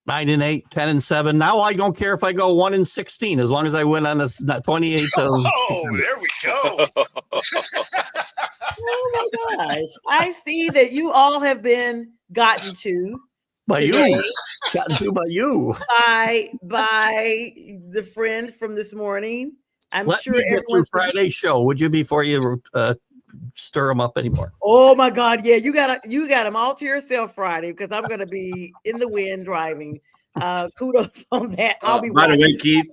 9-8, 10-7. Now I don't care if I go 1-16 as long as I win on the 28th. Oh, there we go. Oh my gosh! I see that you all have been gotten to by you, by the friend from this morning. Let me get through Friday's show, would you, before you stir them up anymore? Oh my God! Yeah, you got them all to yourself Friday because I'm going to be in the wind driving. Kudos on that. I'll be. By the way, Keith,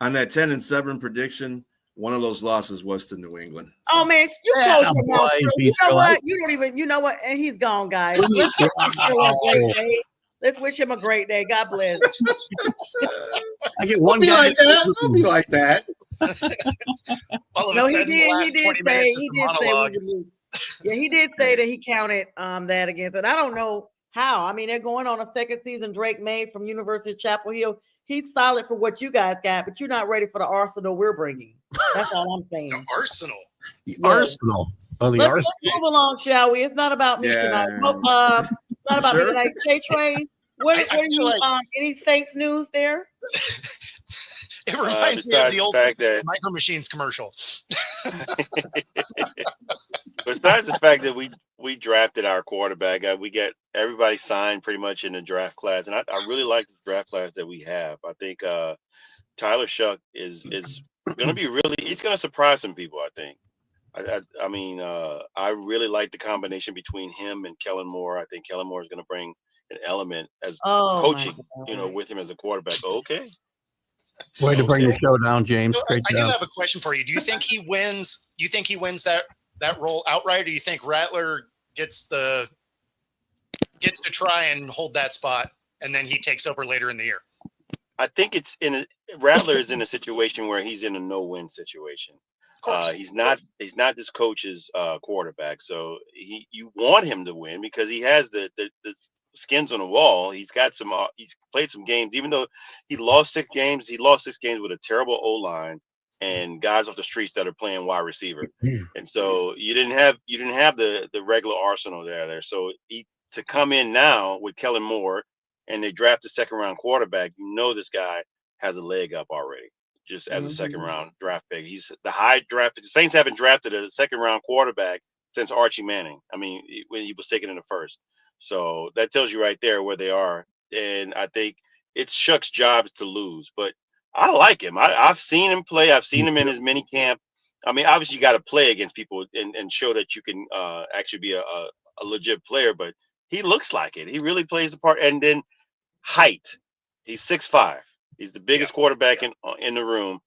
on that 10-7 prediction, one of those losses was to New England. Oh man, you close your mouth. You know what? You don't even. You know what? And he's gone, guys. Let's wish him a great day. God bless. I get one guy like that. Don't be like that. No, he did say that he counted that against it. I don't know how. I mean, they're going on a second season. Drake May from University of Chapel Hill. He's solid for what you guys got, but you're not ready for the arsenal we're bringing. That's all I'm saying. The arsenal. Arsenal. Oh, the arsenal. Let's move along, shall we? It's not about me tonight. It's not about me tonight. K-Train, what are you any Saints news there? It reminds me of the old Micro Machines commercial. Besides the fact that we drafted our quarterback, we get everybody signed pretty much in the draft class, and I really like the draft class that we have. I think Tyler Shuck is going to be he's going to surprise some people. I think. I mean, I really like the combination between him and Kellen Moore. I think Kellen Moore is going to bring an element as coaching, with him as a quarterback. Okay. Way to bring the show down, James. So Great I job. do have a question for you. Do you think he wins? You think he wins that role outright, or do you think Rattler gets to try and hold that spot, and then he takes over later in the year? I think Rattler is in a situation where he's in a no-win situation. He's not this coach's quarterback, so you want him to win because he has the skins on the wall. He's got he's played some games, even though he lost 6 games. He lost 6 games with a terrible O-line and guys off the streets that are playing wide receiver. And so you didn't have the regular arsenal there. So to come in now with Kellen Moore and they draft a second-round quarterback, this guy has a leg up already. Just as a second-round draft pick, he's the high draft. The Saints haven't drafted a second-round quarterback since Archie Manning. I mean, when he was taken in the first. So that tells you right there where they are. And I think it's Shuck's job to lose. But I like him. I've seen him play. I've seen him in his mini camp. I mean, obviously you got to play against people and show that you can actually be a legit player. But he looks like it. He really plays the part. And then height. He's 6'5". He's the biggest quarterback in the room.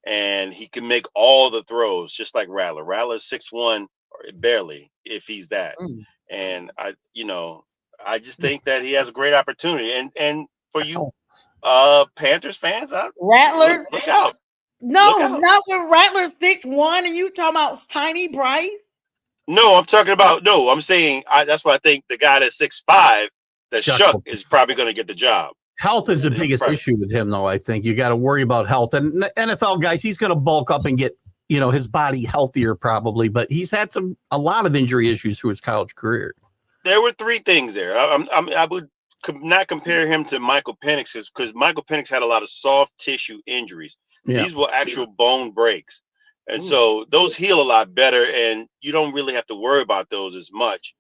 And he can make all the throws, just like Rattler. Rattler's 6'1", or barely, if he's that. And I just think that he has a great opportunity. And for you Panthers fans, Rattler, look out. No, not when Rattler's 6'1" and you talking about tiny Bryce. No, I'm saying that's why I think the guy that's 6'5", that Shuck is probably going to get the job. Health is the biggest issue with him, though. I think you got to worry about health. And NFL guys, he's going to bulk up and get his body healthier probably, but he's had a lot of injury issues through his college career. There were 3 things there. I would not compare him to Michael Penix because Michael Penix had a lot of soft tissue injuries. Yeah. These were actual bone breaks. And so those heal a lot better, and you don't really have to worry about those as much.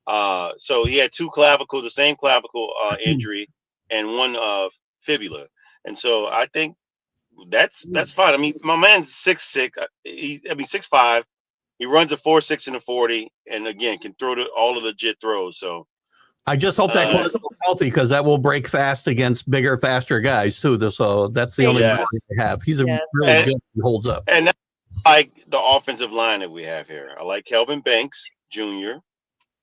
So he had two clavicles, the same clavicle injury, and one fibula. And so I think that's fine. I mean, my man's 6'6". 6'5". He runs a 4.6 in the 40, and again can throw all of the legit throws. So I just hope that goes healthy because that will break fast against bigger, faster guys too. So that's the only Yeah. worry they have. He's a Yeah. really good. He holds up. and that's like the offensive line that we have here. I like Kelvin Banks Jr.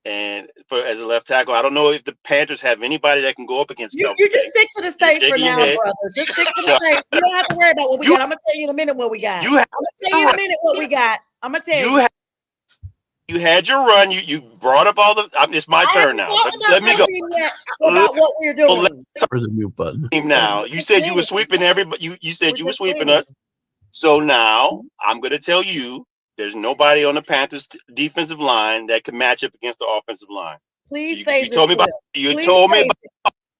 and as a left tackle. I don't know if the Panthers have anybody that can go up against You Kelvin just Banks. stick to the states for shaking your now, head. brother. Just stick to the states. You don't have to worry about what we got. I'm gonna tell you in a minute what we got. You have, I'm gonna tell you in a minute what we got. I'm gonna tell you. you had your run. You brought up all the. It's my turn now. Let me go. About what we're doing. There's a mute button. Now you said you were sweeping everybody. You said you were sweeping us. So now I'm going to tell you, there's nobody on the Panthers defensive line that can match up against the offensive line. Please You told me about your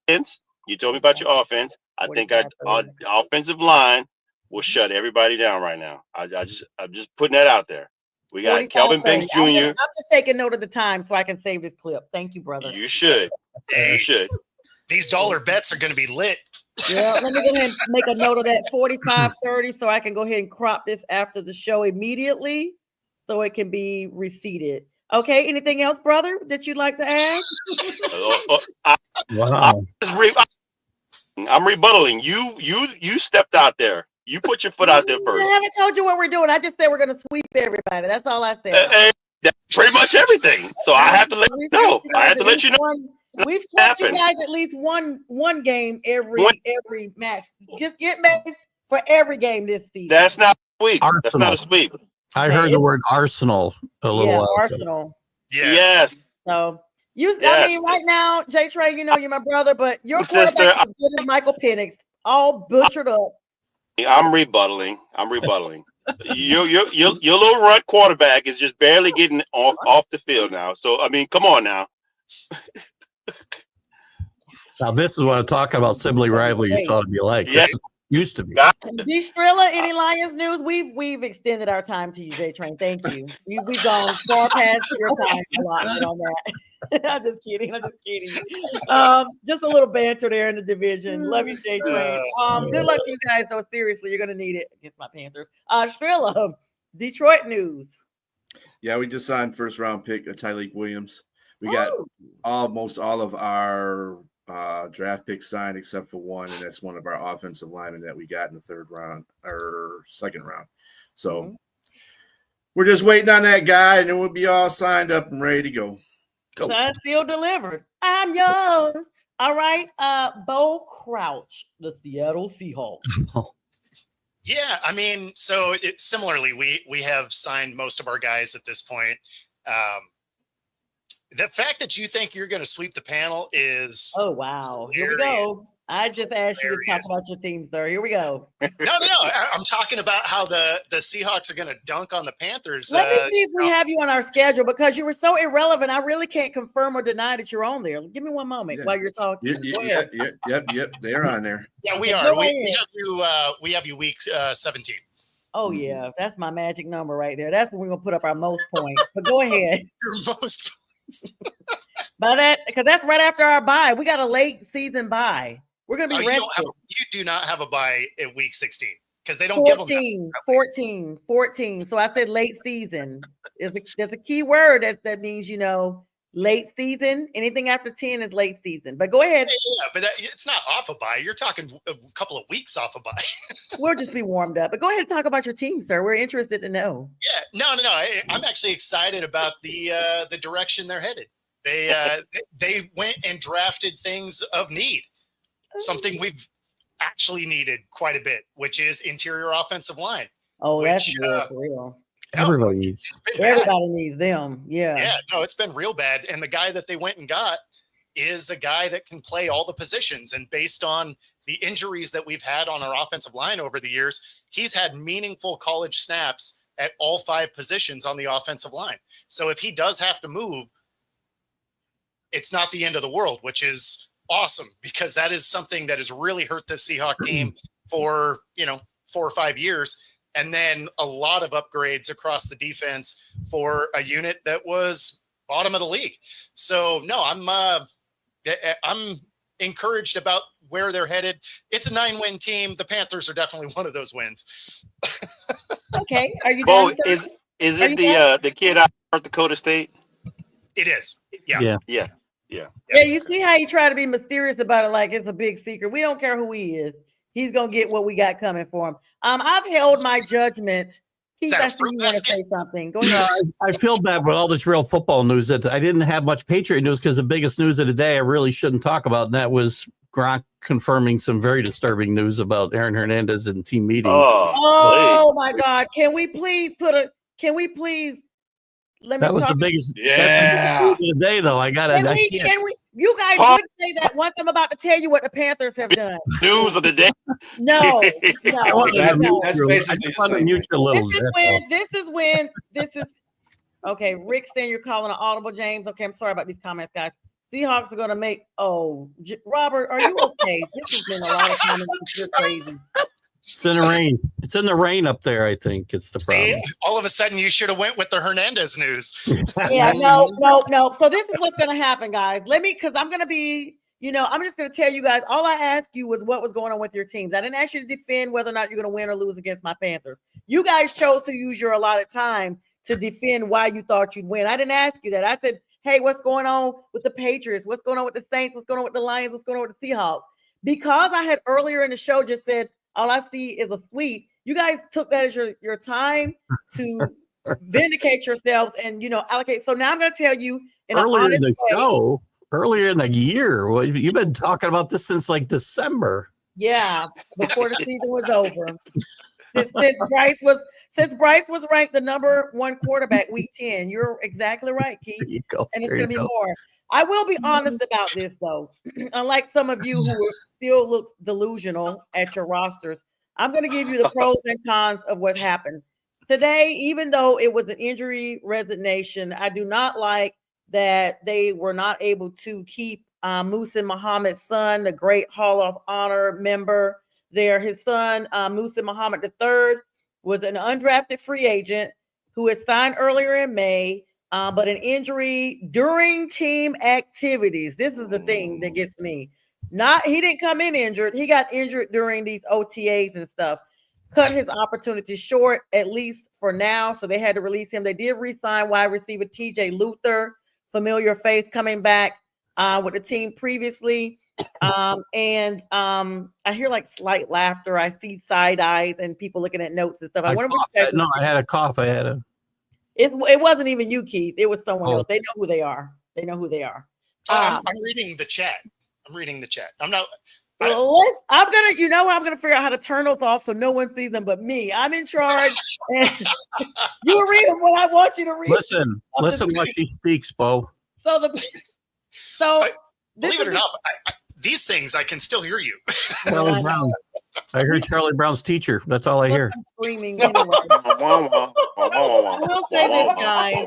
offense. You told me about your offense. I think our offensive line will shut everybody down right now. I'm just putting that out there. We got Kelvin Banks Jr. I'm just taking note of the time so I can save this clip. Thank you, brother. You should. Hey, you should. These dollar bets are going to be lit. Yeah, let me go ahead and make a note of that 45:30 so I can go ahead and crop this after the show immediately so it can be receipted. Okay, anything else, brother, that you'd like to add? Wow. I'm rebuttaling. You stepped out there. You put your foot out there first. I haven't told you what we're doing. I just said we're going to sweep everybody. That's all I said. That's pretty much everything. So I have to let you know. I have to let you know. We've swept you guys at least one game every match. Just get matches for every game this season. That's not a sweep. Arsenal. That's not a sweep. I heard the word Arsenal a little while ago. Arsenal. Yes. So I mean, right now, Jay Trey, you know you're my brother, but your quarterback is good as Michael Penix, all butchered up. I'm rebuttaling. Your little runt quarterback is just barely getting off the field now. So I mean, come on now. Now this is what I'm talking about. Sibling rivalry used to be like. Yeah. Used to be. D. Strilla, any Lions news? We've extended our time to you, J Train. Thank you. We've gone far past your time allotment on that. I'm just kidding. Just a little banter there in the division. Love you, J Train. Good luck to you guys, though. Seriously, you're gonna need it against my Panthers. Strilla, Detroit news. Yeah, we just signed first round pick Tyleik Williams. We got almost all of our draft picks signed except for one, and that's one of our offensive linemen that we got in the third round or second round. So we're just waiting on that guy, and then we'll be all signed up and ready to go. Signed, sealed, delivered. I'm yours. All right. Bo Crouch, the Seattle Seahawks. Yeah, I mean, so similarly, we have signed most of our guys at this point. The fact that you think you're going to sweep the panel is wow. Here we go. I just asked you to talk about your teams, sir. Here we go. No. I'm talking about how the Seahawks are going to dunk on the Panthers. Let me see if we have you on our schedule because you were so irrelevant. I really can't confirm or deny that you're on there. Give me one moment while you're talking. Yep. They're on there. Yeah, we are. We have you week 17. Oh yeah, that's my magic number right there. That's when we're gonna put up our most points. But go ahead. Your most. By that, because that's right after our bye. We got a late season bye. We're gonna be ready. You do not have a bye at week 16 because they don't give them 14. So I said late season. There's a key word that means late season. Anything after 10 is late season. But go ahead. Yeah, but it's not off a bye. You're talking a couple of weeks off a bye. We'll just be warmed up. But go ahead and talk about your team, sir. We're interested to know. Yeah, no. I'm actually excited about the direction they're headed. They went and drafted things of need, something we've actually needed quite a bit, which is interior offensive line. Oh, that's good for real. Everybody needs. Everybody needs them. Yeah. Yeah. No, it's been real bad. And the guy that they went and got is a guy that can play all the positions. And based on the injuries that we've had on our offensive line over the years, he's had meaningful college snaps at all 5 positions on the offensive line. So if he does have to move, it's not the end of the world, which is awesome because that is something that has really hurt the Seahawk team for, 4 or 5 years. And then a lot of upgrades across the defense for a unit that was bottom of the league. So no, I'm encouraged about where they're headed. It's a 9-win team. The Panthers are definitely one of those wins. Okay, are you Bo, done? sir? is Are it you the kid out of North Dakota State? It is. Yeah. Yeah. Yeah, you see how you try to be mysterious about it, like it's a big secret. We don't care who he is. He's gonna get what we got coming for him. I've held my judgment. Keith, that a I see fruit you want to basket? say something. Go ahead. I feel bad with all this real football news that I didn't have much Patriot news because the biggest news of the day I really shouldn't talk about, and that was Gronk confirming some very disturbing news about Aaron Hernandez in team meetings. Oh my God! Can we please let me That was talk? the biggest. Yeah. That's the biggest news of the day, though. I Can we? You guys Paul- would say that once I'm about to tell you what the Panthers have done. News of the day. No, I wanted to That- mute that's you. I basically just the wanted to same mute you a little. this is okay. Rick saying you're calling an audible, James. Okay, I'm sorry about these comments, guys. Seahawks are going to make. Robert, are you okay? This has been a lot of comments. You're crazy. It's in the rain. It's in the rain up there. I think it's the problem. See, all of a sudden you should have went with the Hernandez news. Yeah, no. So this is what's going to happen, guys. Because I'm going to be, I'm just going to tell you guys. All I asked you was what was going on with your teams. I didn't ask you to defend whether or not you're going to win or lose against my Panthers. You guys chose to use your allotted time to defend why you thought you'd win. I didn't ask you that. I said, hey, what's going on with the Patriots? What's going on with the Saints? What's going on with the Lions? What's going on with the Seahawks? Because I had earlier in the show just said, all I see is a sweep. You guys took that as your time to vindicate yourselves and, allocate. So now I'm going to tell you Earlier in the show, earlier in the year, well, you've been talking about this since like December. Yeah, before the season was over. Since Bryce was ranked the number 1 quarterback week 10. You're exactly right, Keith. There you go. And it's going to be more. I will be honest about this, though. Unlike some of you who still look delusional at your rosters, I'm going to give you the pros and cons of what happened. Today, even though it was an injury resignation, I do not like that they were not able to keep Muhsin Muhammad's son, the great Hall of Honor member there. His son, Muhsin Muhammad III, was an undrafted free agent who was signed earlier in May. But an injury during team activities. This is the thing that gets me. He didn't come in injured. He got injured during these OTAs and stuff. Cut his opportunity short, at least for now. So they had to release him. They did re-sign wide receiver TJ Luther, familiar face coming back with the team previously. And I hear like slight laughter. I see side eyes and people looking at notes and stuff. I had a cough. It wasn't even you, Keith. It was someone else. They know who they are. I'm reading the chat. I'm not. I'm gonna figure out how to turn those off so no one sees them but me. I'm in charge. And you read them what I want you to read. Listen what she speaks, Bo. Believe it or not, these things I can still hear you. Charlie Brown. I heard Charlie Brown's teacher. That's all I hear. I'm screaming anyway. I will say this, guys.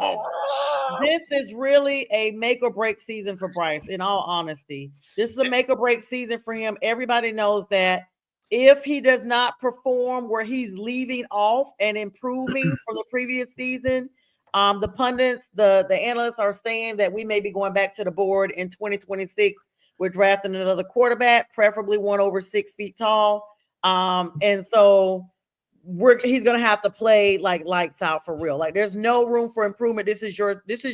This is really a make or break season for Bryce, in all honesty. This is a make or break season for him. Everybody knows that if he does not perform where he's leaving off and improving from the previous season, the pundits, the analysts are saying that we may be going back to the board in 2026. We're drafting another quarterback, preferably one over 6 feet tall. And so he's going to have to play like lights out for real. Like there's no room for improvement. This is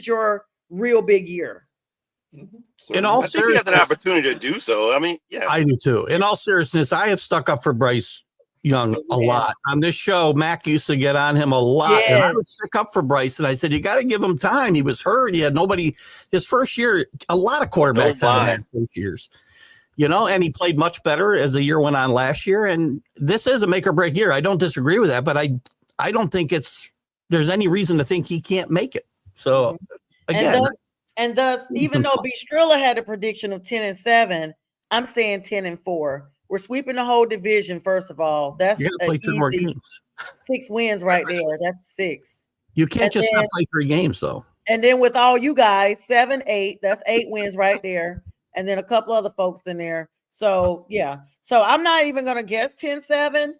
your real big year. In all I think he has an opportunity to do so. I mean, yeah, I do too. In all seriousness, I have stuck up for Bryce Young a lot. On this show, Mac used to get on him a lot. Yes. And I would stick up for Bryce. And I said, you got to give him time. He was hurt. He had nobody. His first year, a lot of quarterbacks haven't had first years. And he played much better as the year went on last year. And this is a make or break year. I don't disagree with that, but I don't think there's any reason to think he can't make it. So again. And thus, even though B. Strilla had a prediction of 10-7, I'm saying 10-4. We're sweeping the whole division, first of all. That's you got to play 2 more games. 6 wins right there. That's 6. You can't not play 3 games, though. And then with all you guys, 7-8, that's 8 wins right there. And then a couple other folks in there. So, yeah. So I'm not even going to guess 10-7.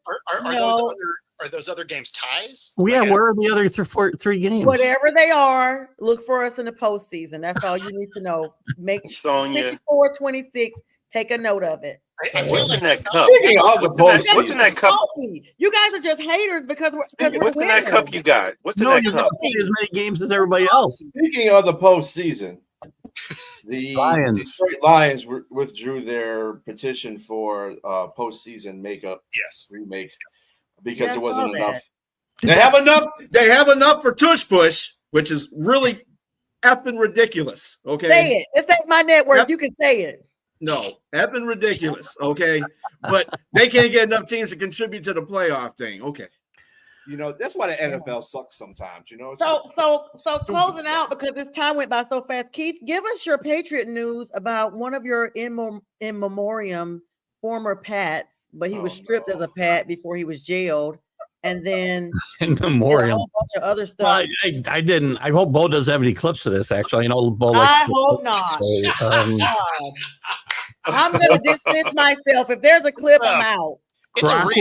are those other games ties? Well, yeah, Like, where are the other three games? Whatever they are, look for us in the postseason. That's all you need to know. Make Sonya. 54-26. Take a note of it. I feel What's like in that cup? Speaking of the What's in that cup? Coffee. You guys are just haters because we're What's in that cup you got? What's in No, that you cup? don't play as many games as everybody else. Speaking of the postseason, the Lions. Detroit Lions withdrew their petition for postseason makeup yes. remake because Yeah, I it wasn't saw that. enough. They have enough. They have enough for Tush Push, which is really effing ridiculous. Okay, Say it. It's ain't my network. Yep. You can say it. no, effing ridiculous. Okay, but they can't get enough teams to contribute to the playoff thing. Okay, you know that's why the NFL sucks sometimes. You know, It's So just stupid closing stuff. out because this time went by so fast. Keith, give us your Patriot news about one of your in memoriam former Pats, but he was stripped as a Pat before he was jailed, and then In did a memoriam. whole bunch of other stuff. Well, I didn't. I hope Bo doesn't have any clips of this. Actually, I know Bo likes. I hope not. So, God. I'm gonna dismiss myself. If there's a clip, I'm out. It's a Gronk was-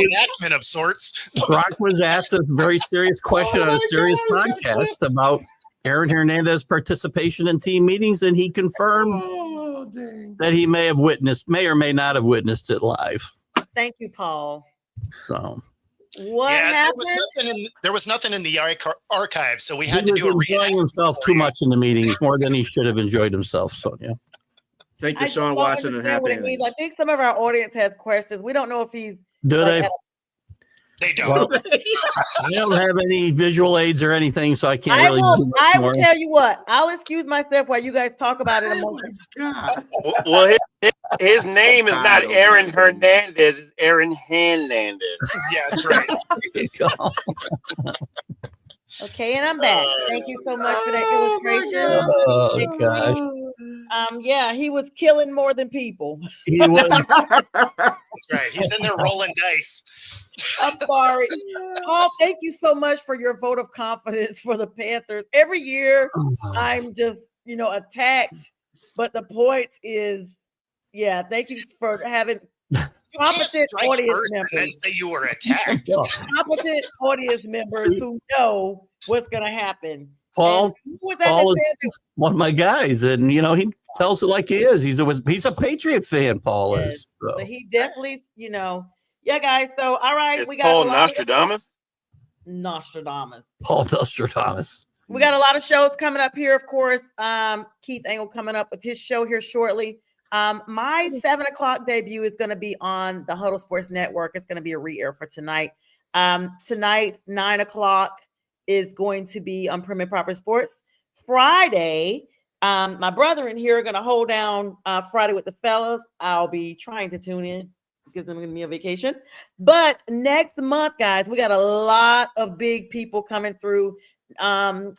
reenactment of sorts. Gronk was asked a very serious question on a serious podcast about Aaron Hernandez's participation in team meetings, and he confirmed Oh dang! that he may or may not have witnessed it live. Thank you, Paul. So What Yeah, happened? there was nothing in the archive, so we he had to was do a enjoying reenactment. himself too much in the meetings, more than he should have enjoyed himself. So yeah, Thank I you, just Sean don't Watson, and understand happy what it means. I endings. think some of our audience has questions. We don't know if he's do like, they? They don't. Well, I don't have any visual aids or anything, so I can't really. do much I more. will tell you what. I'll excuse myself while you guys talk about it a moment. God. Well, his name is not Aaron Hernandez. It's Aaron Hernandez. Yeah, that's right. There you go. Okay, and I'm back. Thank you so much for that illustration. Oh gosh, Yeah, he was killing more than people. he was. That's right. He's in there rolling dice. I'm sorry. Paul, thank you so much for your vote of confidence for the Panthers. Every year I'm just, attacked. But the point is, yeah, thank you for having You can't competent strike audience first and then members. say you were attacked. Competent audience members who know what's going to happen. Paul, And who was that Paul that is one of my guys, and he tells it like he is. He's a Patriot fan. Paul Yes, is. So. but he definitely, yeah, guys. So, all right, It's we got Paul a lot Nostradamus. Nostradamus. Paul Nostradamus. We got a lot of shows coming up here, of course. Keith Engel coming up with his show here shortly. My 7:00 debut is going to be on the Huddle Sports Network. It's going to be a re-air for tonight. Tonight, 9:00 is going to be on Prim and Proper Sports. Friday, my brother in here are going to hold down Friday with the fellas. I'll be trying to tune in because I'm going to be on vacation. But next month, guys, we got a lot of big people coming through.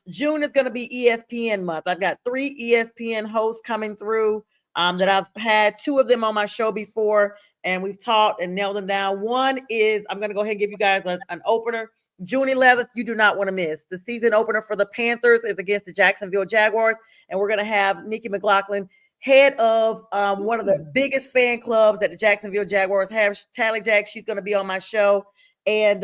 June is going to be ESPN month. I've got 3 ESPN hosts coming through that I've had 2 of them on my show before, and we've talked and nailed them down. One is, I'm going to go ahead and give you guys an opener. June 11th, you do not want to miss. The season opener for the Panthers is against the Jacksonville Jaguars, and we're going to have Nikki McLaughlin, head of one of the biggest fan clubs that the Jacksonville Jaguars have, Tally Jack. She's going to be on my show. And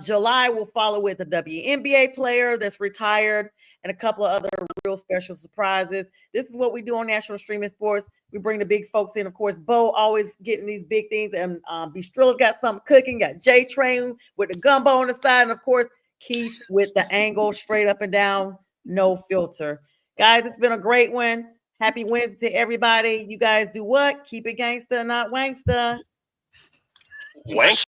July will follow with a WNBA player that's retired and a couple of other real special surprises. This is what we do on National Streaming Sports. We bring the big folks in. Of course, Bo always getting these big things. And Bistrilla's got something cooking. Got J-Train with the gumbo on the side. And, of course, Keith with the angle straight up and down, no filter. Guys, it's been a great one. Happy Wednesday to everybody. You guys do what? Keep it gangster, not wangster. Wank.